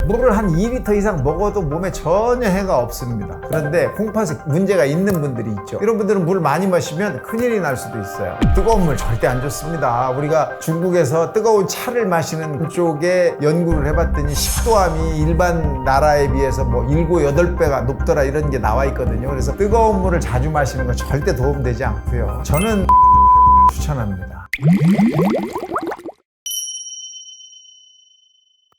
물을 한 2리터 이상 먹어도 몸에 전혀 해가 없습니다. 그런데 콩팥에 문제가 있는 분들이 있죠. 이런 분들은 물 많이 마시면 큰일이 날 수도 있어요. 뜨거운 물 절대 안 좋습니다. 우리가 중국에서 뜨거운 차를 마시는 그쪽에 연구를 해봤더니 식도암이 일반 나라에 비해서 뭐 7, 8배가 높더라 이런 게 나와 있거든요. 그래서 뜨거운 물을 자주 마시는 건 절대 도움되지 않고요. 저는 추천합니다.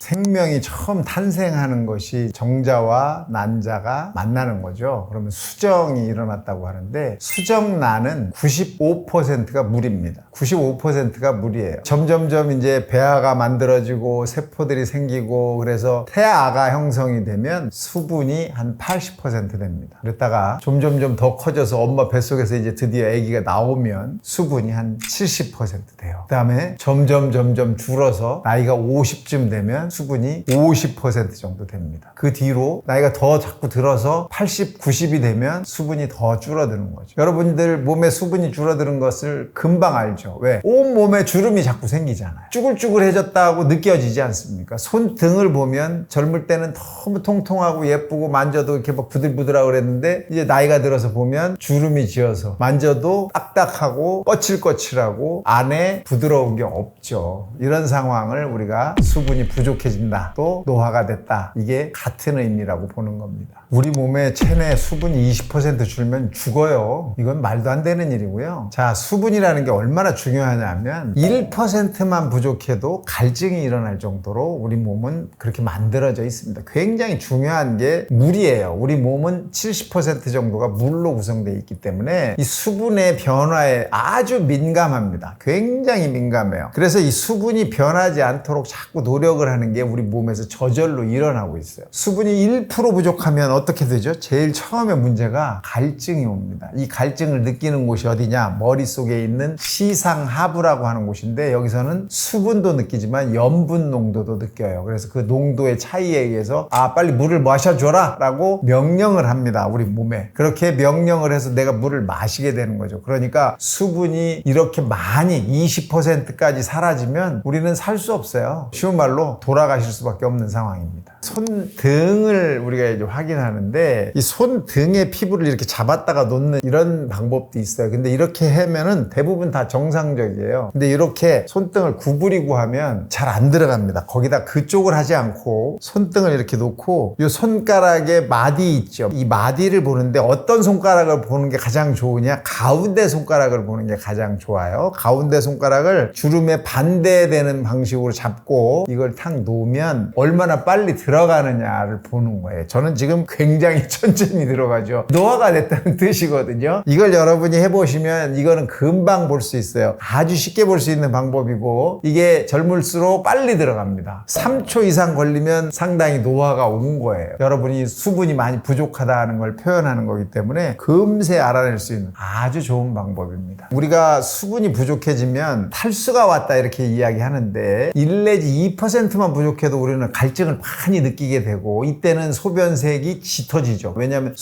생명이 처음 탄생하는 것이 정자와 난자가 만나는 거죠. 그러면 수정이 일어났다고 하는데 수정란은 95%가 물입니다. 95%가 물이에요. 점점점 이제 배아가 만들어지고 세포들이 생기고 그래서 태아가 형성이 되면 수분이 한 80% 됩니다. 그랬다가 점점점 더 커져서 엄마 뱃속에서 이제 드디어 아기가 나오면 수분이 한 70% 돼요. 그 다음에 점점 줄어서 나이가 50쯤 되면 수분이 50% 정도 됩니다. 그 뒤로 나이가 더 자꾸 들어서 80, 90이 되면 수분이 더 줄어드는 거죠. 여러분들 몸에 수분이 줄어드는 것을 금방 알죠. 왜? 온몸에 주름이 자꾸 생기잖아요. 쭈글쭈글해졌다고 느껴지지 않습니까? 손등을 보면 젊을 때는 너무 통통하고 예쁘고 만져도 이렇게 막 부들부들하고 그랬는데 이제 나이가 들어서 보면 주름이 지어서 만져도 딱딱하고 거칠거칠하고 안에 부드러운 게 없죠. 이런 상황을 우리가 수분이 부족해진다, 또 노화가 됐다, 이게 같은 의미라고 보는 겁니다. 우리 몸에 체내 수분이 20% 줄면 죽어요. 이건 말도 안 되는 일이고요. 자, 수분이라는 게 얼마나 중요하냐면 1%만 부족해도 갈증이 일어날 정도로 우리 몸은 그렇게 만들어져 있습니다. 굉장히 중요한 게 물이에요. 우리 몸은 70% 정도가 물로 구성되어 있기 때문에 이 수분의 변화에 아주 민감합니다. 굉장히 민감해요. 그래서 이 수분이 변하지 않도록 자꾸 노력을 하는 게 우리 몸에서 저절로 일어나고 있어요. 수분이 1% 부족하면 어떻게 되죠? 제일 처음에 문제가 갈증이 옵니다. 이 갈증을 느끼는 곳이 어디냐? 머릿속에 있는 시상하부라고 하는 곳인데 여기서는 수분도 느끼지만 염분 농도도 느껴요. 그래서 그 농도의 차이에 의해서 빨리 물을 마셔줘라 라고 명령을 합니다. 우리 몸에. 그렇게 명령을 해서 내가 물을 마시게 되는 거죠. 그러니까 수분이 이렇게 많이 20%까지 사라지면 우리는 살 수 없어요. 쉬운 말로 돌아가실 수밖에 없는 상황입니다. 손등을 우리가 이제 확인하는데 이 손등의 피부를 이렇게 잡았다가 놓는 이런 방법도 있어요. 근데 이렇게 하면은 대부분 다 정상적이에요. 근데 이렇게 손등을 구부리고 하면 잘 안 들어갑니다. 거기다 그쪽을 하지 않고 손등을 이렇게 놓고 이 손가락에 마디 있죠. 이 마디를 보는데 어떤 손가락을 보는 게 가장 좋으냐? 가운데 손가락을 보는 게 가장 좋아요. 가운데 손가락을 주름에 반대되는 방식으로 잡고 이걸 탁 놓으면 얼마나 빨리 들어가느냐를 보는 거예요. 저는 지금 굉장히 천천히 들어가죠. 노화가 됐다는 뜻이거든요. 이걸 여러분이 해보시면 이거는 금방 볼 수 있어요. 아주 쉽게 볼 수 있는 방법이고 이게 젊을수록 빨리 들어갑니다. 3초 이상 걸리면 상당히 노화가 온 거예요. 여러분이 수분이 많이 부족하다는 걸 표현하는 거기 때문에 금세 알아낼 수 있는 아주 좋은 방법입니다. 우리가 수분이 부족해지면 탈수가 왔다 이렇게 이야기하는데 1 내지 2%만 부족해도 우리는 갈증을 많이 느끼게 되고 이때는 소변색이 짙어지죠. 왜냐하면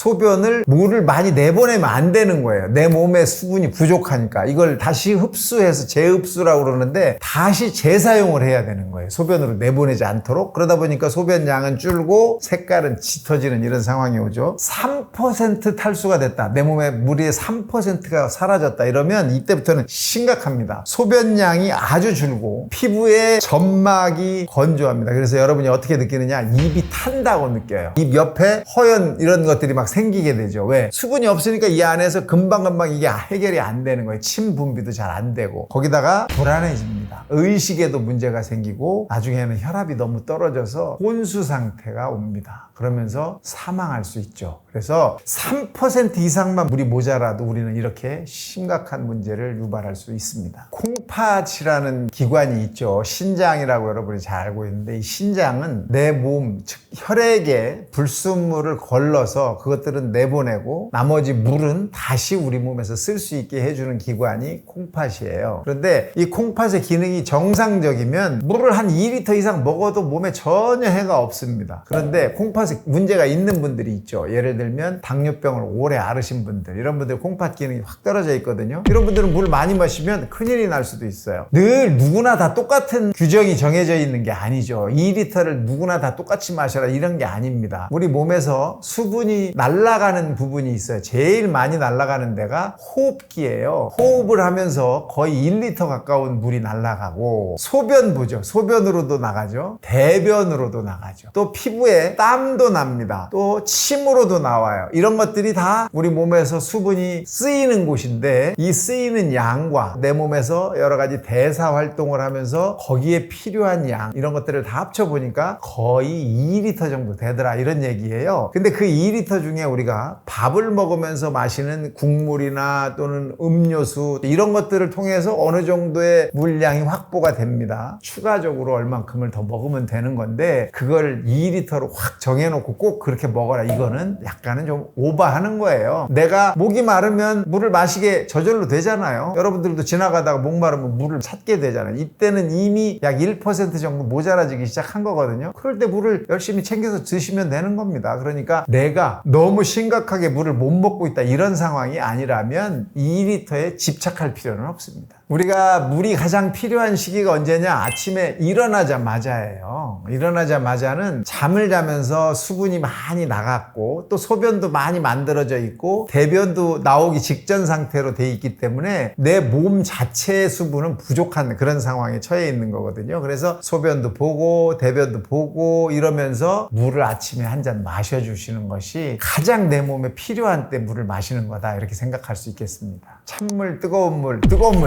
물을 많이 내보내면 안 되는 거예요. 내 몸에 수분이 부족하니까. 이걸 다시 흡수해서 재흡수라고 그러는데 다시 재사용을 해야 되는 거예요. 소변으로 내보내지 않도록. 그러다 보니까 소변량은 줄고 색깔은 짙어지는 이런 상황이 오죠. 3% 탈수가 됐다. 내 몸에 물의 3%가 사라졌다. 이러면 이때부터는 심각합니다. 소변량이 아주 줄고 피부의 점막이 건조합니다. 그래서 여러분이 어떻게 느끼느냐? 입이 탄다고 느껴요. 입 옆에 허연 이런 것들이 막 생기게 되죠. 왜? 수분이 없으니까 이 안에서 금방금방 이게 해결이 안 되는 거예요. 침 분비도 잘 안 되고 거기다가 불안해집니다. 의식에도 문제가 생기고 나중에는 혈압이 너무 떨어져서 혼수 상태가 옵니다. 그러면서 사망할 수 있죠. 그래서 3% 이상만 물이 모자라도 우리는 이렇게 심각한 문제를 유발할 수 있습니다. 콩팥이라는 기관이 있죠. 신장이라고 여러분이 잘 알고 있는데 이 신장은 내 몸, 즉 혈액에 불순물을 걸러서 그것들은 내보내고 나머지 물은 다시 우리 몸에서 쓸 수 있게 해주는 기관이 콩팥이에요. 그런데 이 콩팥의 기능이 정상적이면 물을 한 2리터 이상 먹어도 몸에 전혀 해가 없습니다. 그런데 콩팥에 문제가 있는 분들이 있죠. 예를 들면 당뇨병을 오래 앓으신 분들, 이런 분들 콩팥 기능이 확 떨어져 있거든요. 이런 분들은 물을 많이 마시면 큰일이 날 수도 있어요. 늘 누구나 다 똑같은 규정이 정해져 있는 게 아니죠. 2리터를 누구나 다 똑같이 마셔라 이런 게 아닙니다. 우리 몸에서 수분이 날아가는 부분이 있어요. 제일 많이 날아가는 데가 호흡기예요. 호흡을 하면서 거의 1리터 가까운 물이 날아가고, 소변부죠. 소변으로도 나가죠. 대변으로도 나가죠. 또 피부에 땀도 납니다. 또 침으로도 나와요. 이런 것들이 다 우리 몸에서 수분이 쓰이는 곳인데, 이 쓰이는 양과 내 몸에서 여러 가지 대사 활동을 하면서 거기에 필요한 양, 이런 것들을 다 합쳐보니까 거의 2리터 정도 되더라 이런 얘기예요. 근데 그 2리터 중에 우리가 밥을 먹으면서 마시는 국물이나 또는 음료수 이런 것들을 통해서 어느 정도의 물량이 확보가 됩니다. 추가적으로 얼만큼을 더 먹으면 되는 건데, 그걸 2리터로 확 정해놓고 꼭 그렇게 먹어라, 이거는 약간은 좀 오버하는 거예요. 내가 목이 마르면 물을 마시게 저절로 되잖아요. 여러분들도 지나가다가 목 마르면 물을 찾게 되잖아요. 이때는 이미 약 1% 정도 모자라지기 시작한 거거든요. 그럴 때 물을 열심히 챙겨서 드시면 되는 겁니다. 그러니까 내가 너무 심각하게 물을 못 먹고 있다 이런 상황이 아니라면 2리터에 집착할 필요는 없습니다. 우리가 물이 가장 필요한 시기가 언제냐? 아침에 일어나자마자예요. 일어나자마자는 잠을 자면서 수분이 많이 나갔고, 또 소변도 많이 만들어져 있고, 대변도 나오기 직전 상태로 돼 있기 때문에 내 몸 자체의 수분은 부족한 그런 상황에 처해 있는 거거든요. 그래서 소변도 보고 대변도 보고 이러면서 물을 아침에 한 잔 마셔주시는 것이 가장 내 몸에 필요한 때 물을 마시는 거다, 이렇게 생각할 수 있겠습니다. 찬물, 뜨거운 물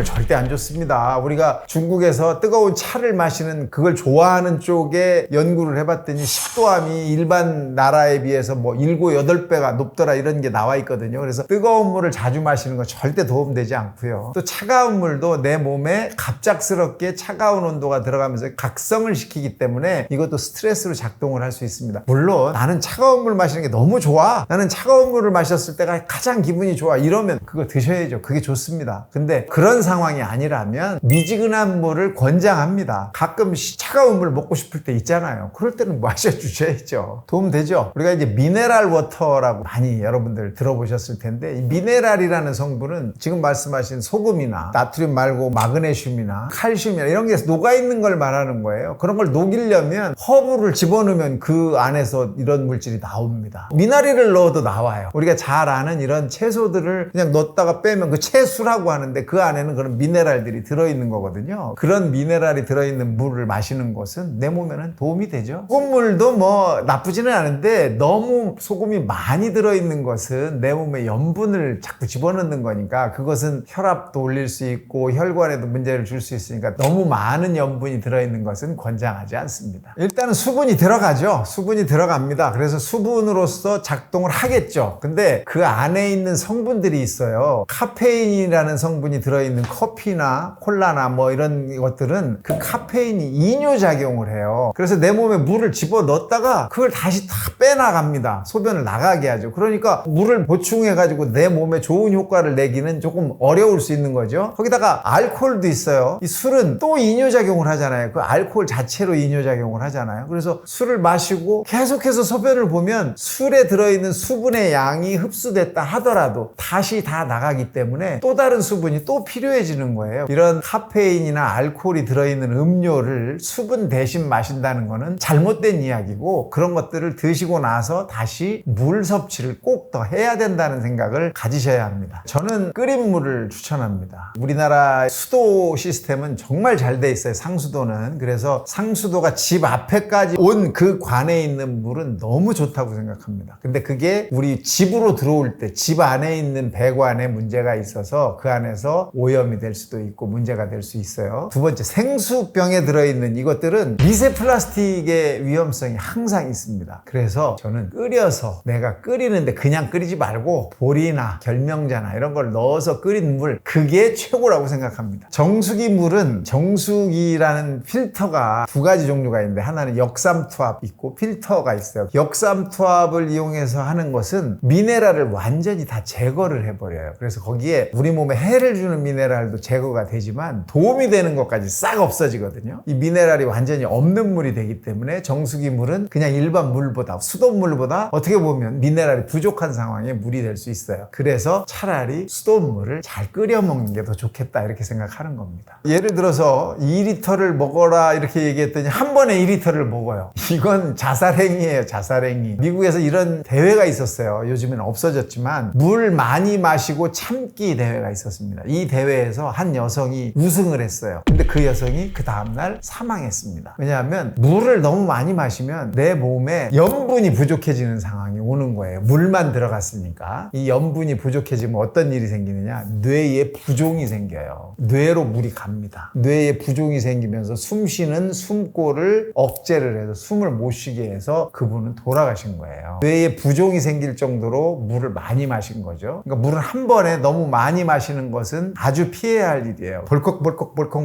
절대 안 좋습니다. 우리가 중국에서 뜨거운 차를 마시는 그걸 좋아하는 쪽에 연구를 해봤더니 식도암이 일반 나라에 비해서 뭐 7, 8배가 높더라 이런 게 나와 있거든요. 그래서 뜨거운 물을 자주 마시는 건 절대 도움되지 않고요. 또 차가운 물도 내 몸에 갑작스럽게 차가운 온도가 들어가면서 각성을 시키기 때문에 이것도 스트레스로 작동을 할 수 있습니다. 물론 나는 차가운 물 마시는 게 너무 좋아, 나는 차가운 물을 마셨을 때가 가장 기분이 좋아, 이러면 그거 드셔야죠. 그게 좋습니다. 근데 그런 상황이 아니라면 미지근한 물을 권장합니다. 가끔 차가운 물 먹고 싶을 때 있잖아요. 그럴 때는 마셔주셔야죠. 도움되죠? 우리가 이제 미네랄 워터라고 많이 여러분들 들어보셨을 텐데, 이 미네랄이라는 성분은 지금 말씀하신 소금이나 나트륨 말고 마그네슘이나 칼슘이나 이런 게 녹아있는 걸 말하는 거예요. 그런 걸 녹이려면 허브를 집어넣으면 그 안에서 이런 물질이 나옵니다. 미나리를 넣어도 나와요. 우리가 잘 아는 이런 채소들을 그냥 넣었다가 빼면 그 채수라고 하는데 그 안에는 그런 미네랄들이 들어있는 거거든요. 그런 미네랄이 들어있는 물을 마시는 것은 내 몸에는 도움이 되죠. 소금물도 뭐 나쁘지는 않은데 너무 소금이 많이 들어있는 것은 내 몸에 염분을 자꾸 집어넣는 거니까 그것은 혈압도 올릴 수 있고 혈관에도 문제를 줄 수 있으니까 너무 많은 염분이 들어있는 것은 권장하지 않습니다. 일단은 수분이 들어가죠. 수분이 들어갑니다. 그래서 수분으로서 작동을 하겠죠. 근데 그 안에 있는 성분들이 있어요. 카페인이라는 성분이 들어있는 커피나 콜라나 뭐 이런 것들은 그 카페인이 이뇨작용을 해요. 그래서 내 몸에 물을 집어넣었다가 그걸 다시 다 빼나갑니다. 소변을 나가게 하죠. 그러니까 물을 보충해가지고 내 몸에 좋은 효과를 내기는 조금 어려울 수 있는 거죠. 거기다가 알코올도 있어요. 이 술은 또 이뇨작용을 하잖아요. 그 알코올 자체로 이뇨작용을 하잖아요. 그래서 술을 마시고 계속해서 소변을 보면 술에 들어있는 수분의 양이 흡수됐다 하더라도 다시 다 나가기 때문에 또 다른 수분이 또 필요해지는 거예요. 이런 카페인이나 알코올이 들어있는 음료를 수분 대신 마신다는 거는 잘못된 이야기고, 그런 것들을 드시고 나서 다시 물 섭취를 꼭 더 해야 된다는 생각을 가지셔야 합니다. 저는 끓인 물을 추천합니다. 우리나라 수도 시스템은 정말 잘 돼 있어요. 상수도는. 그래서 상수도가 집 앞에까지 온 그 관에 있는 물은 너무 좋다고 생각합니다. 근데 그게 우리 집으로 들어올 때 집 안에 있는 배관에 문제가 있어서 그 안에서 오염이 될 수도 있고 문제가 될 수 있어요. 두 번째, 생수병에 들어있는 이것들은 미세 플라스틱의 위험성이 항상 있습니다. 그래서 저는 끓여서, 내가 끓이는데 그냥 끓이지 말고 보리나 결명자나 이런 걸 넣어서 끓인 물, 그게 최고라고 생각합니다. 정수기 물은, 정수기라는 필터가 두 가지 종류가 있는데 하나는 역삼투압 있고 필터가 있어요. 역삼투압을 이용해서 하는 것은 미네랄을 완전히 다 제거를 해버려요. 그래서 거기에 사이에 우리 몸에 해를 주는 미네랄도 제거가 되지만 도움이 되는 것까지 싹 없어지거든요. 이 미네랄이 완전히 없는 물이 되기 때문에 정수기 물은 그냥 일반 물보다, 수돗물보다 어떻게 보면 미네랄이 부족한 상황에 물이 될 수 있어요. 그래서 차라리 수돗물을 잘 끓여 먹는 게 더 좋겠다 이렇게 생각하는 겁니다. 예를 들어서 2리터를 먹어라 이렇게 얘기했더니 한 번에 2리터를 먹어요. 이건 자살행위예요. 자살행위. 미국에서 이런 대회가 있었어요. 요즘에는 없어졌지만 물 많이 마시고 참기 대회가 있었습니다. 이 대회에서 한 여성이 우승을 했어요. 근데 그 여성이 그 다음날 사망했습니다. 왜냐하면 물을 너무 많이 마시면 내 몸에 염분이 부족해지는 상황이 오는 거예요. 물만 들어갔으니까. 이 염분이 부족해지면 어떤 일이 생기느냐, 뇌에 부종이 생겨요. 뇌로 물이 갑니다. 뇌에 부종이 생기면서 숨쉬는 숨골을 억제를 해서 숨을 못 쉬게 해서 그분은 돌아가신 거예요. 뇌에 부종이 생길 정도로 물을 많이 마신 거죠. 그러니까 물을 한 번에 너무 많이 마시는 것은 아주 피해야 할 일이에요. 벌컥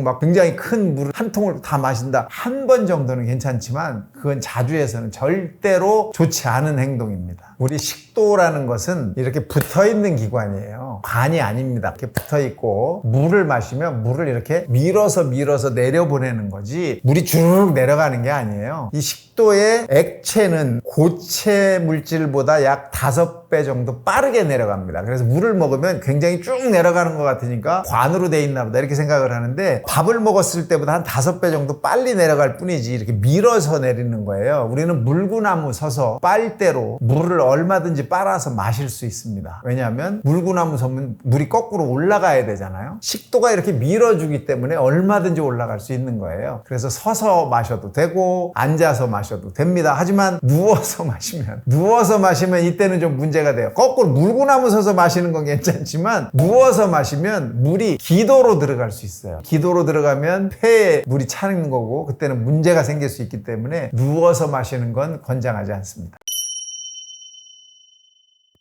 막 굉장히 큰 물을 한 통을 다 마신다. 한 번 정도는 괜찮지만 그건 자주 해서는 절대로 좋지 않은 행동입니다. 우리 식도라는 것은 이렇게 붙어있는 기관이에요. 관이 아닙니다. 이렇게 붙어있고 물을 마시면 물을 이렇게 밀어서 내려보내는 거지 물이 주르륵 내려가는 게 아니에요. 이 식도의 액체는 고체 물질보다 약 5배 정도 빠르게 내려갑니다. 그래서 물을 먹으면 굉장히 쭉 내려가는 것 같으니까 관으로 돼 있나 보다 이렇게 생각을 하는데 밥을 먹었을 때보다 한 5배 정도 빨리 내려갈 뿐이지 이렇게 밀어서 내리는 거예요. 우리는 물구나무 서서 빨대로 물을 얼마든지 빨아서 마실 수 있습니다. 왜냐하면 물구나무 서면 물이 거꾸로 올라가야 되잖아요. 식도가 이렇게 밀어주기 때문에 얼마든지 올라갈 수 있는 거예요. 그래서 서서 마셔도 되고 앉아서 마셔도 됩니다. 하지만 누워서 마시면 이때는 좀 문제가 돼요. 거꾸로 물구나무 서서 마시는 건 괜찮지만 누워서 마시면 물이 기도로 들어갈 수 있어요. 기도로 들어가면 폐에 물이 차는 거고 그때는 문제가 생길 수 있기 때문에 누워서 마시는 건 권장하지 않습니다.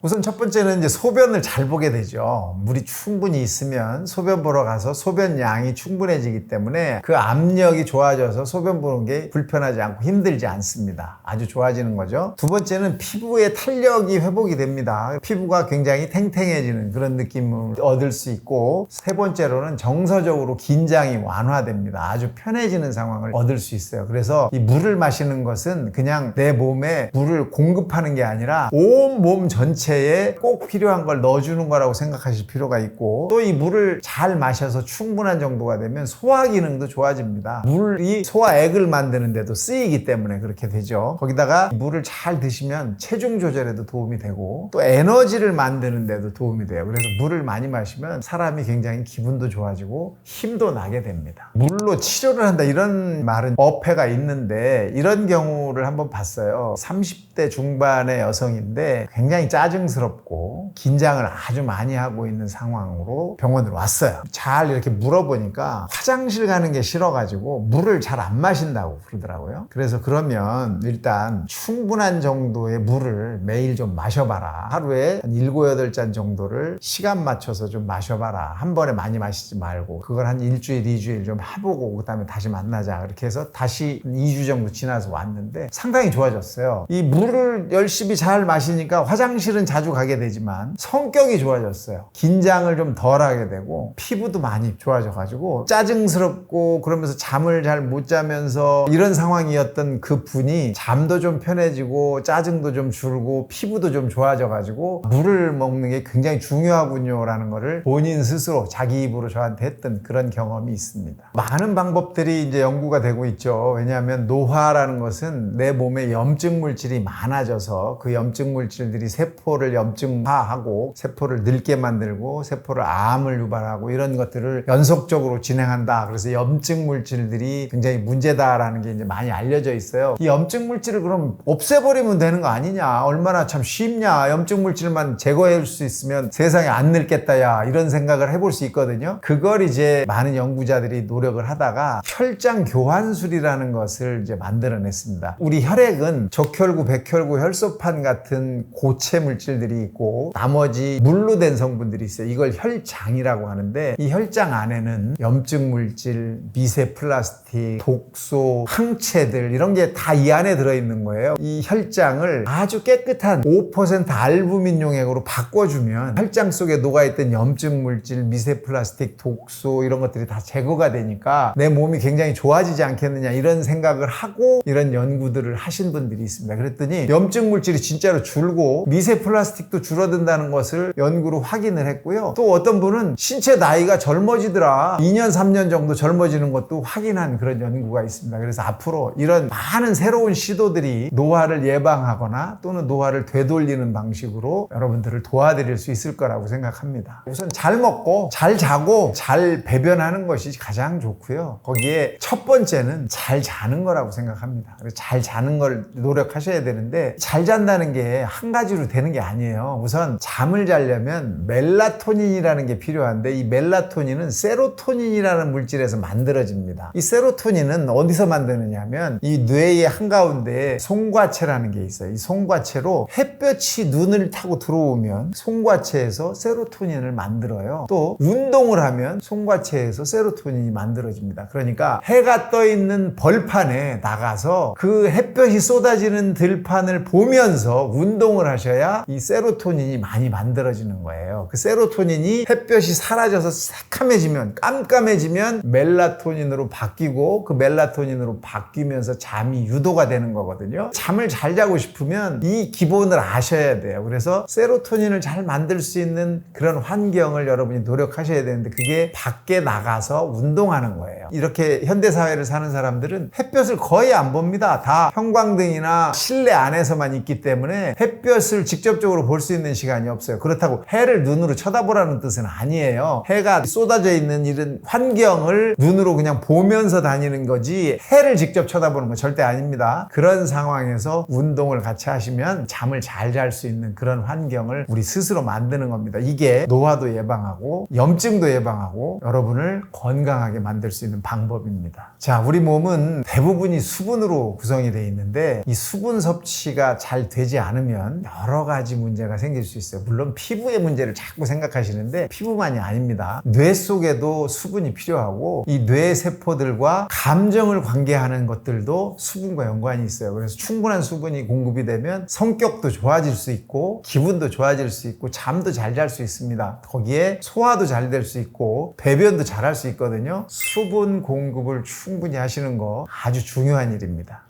우선 첫 번째는 이제 소변을 잘 보게 되죠. 물이 충분히 있으면 소변 보러 가서 소변 양이 충분해지기 때문에 그 압력이 좋아져서 소변 보는 게 불편하지 않고 힘들지 않습니다. 아주 좋아지는 거죠. 두 번째는 피부의 탄력이 회복이 됩니다. 피부가 굉장히 탱탱해지는 그런 느낌을 얻을 수 있고, 세 번째로는 정서적으로 긴장이 완화됩니다. 아주 편해지는 상황을 얻을 수 있어요. 그래서 이 물을 마시는 것은 그냥 내 몸에 물을 공급하는 게 아니라 온 몸 전체에 꼭 필요한 걸 넣어주는 거라고 생각하실 필요가 있고, 또 이 물을 잘 마셔서 충분한 정도가 되면 소화 기능도 좋아집니다. 물이 소화액을 만드는 데도 쓰이기 때문에 그렇게 되죠. 거기다가 물을 잘 드시면 체중 조절에도 도움이 되고 또 에너지를 만드는 데도 도움이 돼요. 그래서 물을 많이 마시면 사람이 굉장히 기분도 좋아지고 힘도 나게 됩니다. 물로 치료를 한다 이런 말은 어폐가 있는데, 이런 경우를 한번 봤어요. 30대 중반의 여성인데 굉장히 짜증스럽고 긴장을 아주 많이 하고 있는 상황으로 병원으로 왔어요. 잘 이렇게 물어보니까 화장실 가는 게 싫어가지고 물을 잘 안 마신다고 그러더라고요. 그래서 그러면 일단 충분한 정도의 물을 매일 좀 마셔봐라. 하루에 한 7, 8잔 정도를 시간 맞춰서 좀 마셔봐라. 한 번에 많이 마시지 말고 그걸 한 일주일, 2주일 좀 해보고 그 다음에 다시 만나자. 그렇게 해서 다시 2주 정도 지나서 왔는데 상당히 좋아졌어요. 이 물을 열심히 잘 마시니까 화장실은 자주 가게 되지만 성격이 좋아졌어요. 긴장을 좀 덜 하게 되고 피부도 많이 좋아져가지고, 짜증스럽고 그러면서 잠을 잘 못 자면서 이런 상황이었던 그 분이 잠도 좀 편해지고 짜증도 좀 줄고 피부도 좀 좋아져가지고 물을 먹는 게 굉장히 중요하군요 라는 거를 본인 스스로 자기 입으로 저한테 했던 그런 경험이 있습니다. 많은 방법들이 이제 연구가 되고 있죠. 왜냐하면 노화라는 것은 내 몸에 염증 물질이 많아져서 그 염증 물질들이 세포를 염증화하고 세포를 늙게 만들고 세포를 암을 유발하고 이런 것들을 연속적으로 진행한다. 그래서 염증 물질들이 굉장히 문제다라는 게 이제 많이 알려져 있어요. 이 염증 물질을 그럼 없애버리면 되는 거 아니냐, 얼마나 참 쉽냐, 염증 물질만 제거할 수 있으면 세상에 안 늙겠다 야, 이런 생각을 해볼 수 있거든요. 그걸 이제 많은 연구자들이 노력을 하다가 혈장 교환술이라는 것을 이제 만들어냈습니다. 우리 혈액은 적혈구, 백혈구, 혈소판 같은 고체 물질 물질들이 있고 나머지 물로 된 성분들이 있어요. 이걸 혈장이라고 하는데 이 혈장 안에는 염증 물질, 미세 플라스틱, 독소, 항체들 이런 게 다 이 안에 들어있는 거예요. 이 혈장을 아주 깨끗한 5% 알부민 용액으로 바꿔주면 혈장 속에 녹아있던 염증 물질, 미세 플라스틱, 독소 이런 것들이 다 제거가 되니까 내 몸이 굉장히 좋아지지 않겠느냐 이런 생각을 하고 이런 연구들을 하신 분들이 있습니다. 그랬더니 염증 물질이 진짜로 줄고 미세 플라스틱도 줄어든다는 것을 연구로 확인을 했고요. 또 어떤 분은 신체 나이가 젊어지더라. 2년, 3년 정도 젊어지는 것도 확인한 그런 연구가 있습니다. 그래서 앞으로 이런 많은 새로운 시도들이 노화를 예방하거나 또는 노화를 되돌리는 방식으로 여러분들을 도와드릴 수 있을 거라고 생각합니다. 우선 잘 먹고 잘 자고 잘 배변하는 것이 가장 좋고요. 거기에 첫 번째는 잘 자는 거라고 생각합니다. 그래서 잘 자는 걸 노력하셔야 되는데 잘 잔다는 게 한 가지로 되는 게 아니에요. 우선 잠을 자려면 멜라토닌이라는 게 필요한데 이 멜라토닌은 세로토닌이라는 물질에서 만들어집니다. 이 세로토닌은 어디서 만드느냐면 이 뇌의 한가운데 송과체라는 게 있어요. 이 송과체로 햇볕이 눈을 타고 들어오면 송과체에서 세로토닌을 만들어요. 또 운동을 하면 송과체에서 세로토닌이 만들어집니다. 그러니까 해가 떠 있는 벌판에 나가서 그 햇볕이 쏟아지는 들판을 보면서 운동을 하셔야 이 세로토닌이 많이 만들어지는 거예요. 그 세로토닌이 햇볕이 사라져서 새카매지면 깜깜해지면 멜라토닌으로 바뀌고 그 멜라토닌으로 바뀌면서 잠이 유도가 되는 거거든요. 잠을 잘 자고 싶으면 이 기본을 아셔야 돼요. 그래서 세로토닌을 잘 만들 수 있는 그런 환경을 여러분이 노력하셔야 되는데 그게 밖에 나가서 운동하는 거예요. 이렇게 현대사회를 사는 사람들은 햇볕을 거의 안 봅니다. 다 형광등이나 실내 안에서만 있기 때문에 햇볕을 직접적으로 볼 수 있는 시간이 없어요. 그렇다고 해를 눈으로 쳐다보라는 뜻은 아니에요. 해가 쏟아져 있는 이런 환경을 눈으로 그냥 보면서 다니는 거지 해를 직접 쳐다보는 건 절대 아닙니다. 그런 상황에서 운동을 같이 하시면 잠을 잘 잘 수 있는 그런 환경을 우리 스스로 만드는 겁니다. 이게 노화도 예방하고 염증도 예방하고 여러분을 건강하게 만들 수 있는 방법입니다. 자, 우리 몸은 대부분이 수분으로 구성이 되어 있는데 이 수분 섭취가 잘 되지 않으면 여러 가지 문제가 생길 수 있어요. 물론 피부의 문제를 자꾸 생각하시는데 피부만이 아닙니다. 뇌 속에도 수분이 필요하고 이 뇌 세포들과 감정을 관계하는 것들도 수분과 연관이 있어요. 그래서 충분한 수분이 공급이 되면 성격도 좋아질 수 있고 기분도 좋아질 수 있고 잠도 잘 잘 수 있습니다. 거기에 소화도 잘 될 수 있고 배변도 잘 할 수 있거든요. 수분 공급을 충분히 하시는 거 아주 중요한 일입니다.